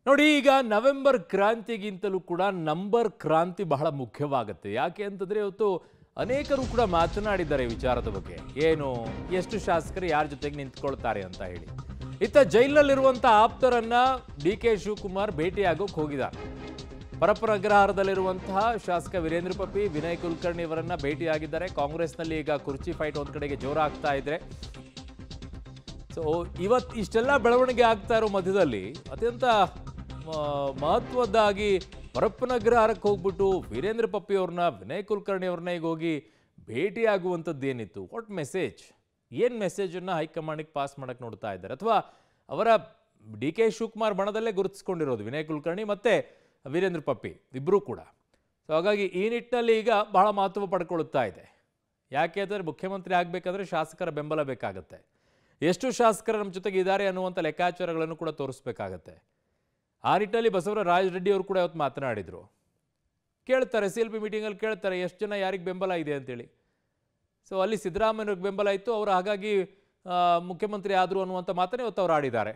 ನೋಡಿ, ಈಗ ನವೆಂಬರ್ ಕ್ರಾಂತಿಗಿಂತಲೂ ಕೂಡ ನಂಬರ್ ಕ್ರಾಂತಿ ಬಹಳ ಮುಖ್ಯವಾಗುತ್ತೆ. ಯಾಕೆ ಅಂತಂದ್ರೆ ಇವತ್ತು ಅನೇಕರು ಕೂಡ ಮಾತನಾಡಿದ್ದಾರೆ ಈ ವಿಚಾರದ ಬಗ್ಗೆ. ಏನು, ಎಷ್ಟು ಶಾಸಕರು ಯಾರ ಜೊತೆಗೆ ನಿಂತ್ಕೊಳ್ತಾರೆ ಅಂತ ಹೇಳಿ. ಇತ್ತ ಜೈಲಿನಲ್ಲಿರುವಂಥ ಆಪ್ತರನ್ನ ಡಿ.ಕೆ. ಶಿವಕುಮಾರ್ ಭೇಟಿಯಾಗೋಕೆ ಹೋಗಿದ್ದಾರೆ. ಪರಪ್ಪನ ಅಗ್ರಹಾರದಲ್ಲಿರುವಂತಹ ಶಾಸಕ ವೀರೇಂದ್ರ ಪಪ್ಪಿ, ವಿನಯ್ ಕುಲಕರ್ಣಿ ಅವರನ್ನ ಭೇಟಿಯಾಗಿದ್ದಾರೆ. ಕಾಂಗ್ರೆಸ್ನಲ್ಲಿ ಈಗ ಕುರ್ಚಿ ಫೈಟ್ ಒಂದ್ ಕಡೆಗೆ ಜೋರಾಗ್ತಾ ಇದೆ. ಸೊ ಇವತ್ತು ಇಷ್ಟೆಲ್ಲ ಬೆಳವಣಿಗೆ ಆಗ್ತಾ ಇರೋ ಮಧ್ಯದಲ್ಲಿ ಅತ್ಯಂತ ಮಹತ್ವದ್ದಾಗಿ ಪರಪ್ಪನ ಅಗ್ರಹಾರಕ್ಕೆ ಹೋಗ್ಬಿಟ್ಟು ವೀರೇಂದ್ರ ಪಪ್ಪಿ ಅವ್ರನ್ನ, ವಿನಯ್ ಕುಲಕರ್ಣಿ ಅವ್ರನ್ನ ಈಗ ಹೋಗಿ ಭೇಟಿಯಾಗುವಂಥದ್ದು ಏನಿತ್ತು? What message? ಏನು ಮೆಸೇಜನ್ನು ಹೈಕಮಾಂಡಿಗೆ ಪಾಸ್ ಮಾಡಕ್ಕೆ ನೋಡ್ತಾ ಇದ್ದಾರೆ? ಅಥವಾ ಅವರ ಡಿ.ಕೆ. ಶಿವಕುಮಾರ್ ಬಣದಲ್ಲೇ ಗುರುತಿಸ್ಕೊಂಡಿರೋದು ವಿನಯ್ ಕುಲಕರ್ಣಿ ಮತ್ತೆ ವೀರೇಂದ್ರ ಪಪ್ಪಿ ಇಬ್ಬರೂ ಕೂಡ. ಸೊ ಹಾಗಾಗಿ ಈ ನಿಟ್ಟಿನಲ್ಲಿ ಈಗ ಬಹಳ ಮಹತ್ವ ಪಡ್ಕೊಳ್ತಾ ಇದೆ. ಯಾಕೆ ಅಂದರೆ ಮುಖ್ಯಮಂತ್ರಿ ಆಗಬೇಕಾದ್ರೆ ಶಾಸಕರ ಬೆಂಬಲ ಬೇಕಾಗತ್ತೆ. ಎಷ್ಟು ಶಾಸಕರು ನಮ್ಮ ಜೊತೆಗೆ ಇದ್ದಾರೆ ಅನ್ನುವಂಥ ಲೆಕ್ಕಾಚಾರಗಳನ್ನು ಕೂಡ ತೋರಿಸ್ಬೇಕಾಗತ್ತೆ. ಆ ನಿಟ್ಟಿನಲ್ಲಿ ಬಸವರಾಜ ರೆಡ್ಡಿ ಅವರು ಕೂಡ ಇವತ್ತು ಮಾತನಾಡಿದರು. ಕೇಳ್ತಾರೆ, CLP ಮೀಟಿಂಗಲ್ಲಿ ಕೇಳ್ತಾರೆ ಎಷ್ಟು ಜನ ಯಾರಿಗೆ ಬೆಂಬಲ ಇದೆ ಅಂತೇಳಿ. ಸೊ ಅಲ್ಲಿ ಸಿದ್ದರಾಮಯ್ಯವ್ರಿಗೆ ಬೆಂಬಲ ಇತ್ತು, ಅವರು ಹಾಗಾಗಿ ಮುಖ್ಯಮಂತ್ರಿ ಆದರು ಅನ್ನುವಂಥ ಮಾತನ್ನೇ ಇವತ್ತು ಅವ್ರು ಆಡಿದ್ದಾರೆ.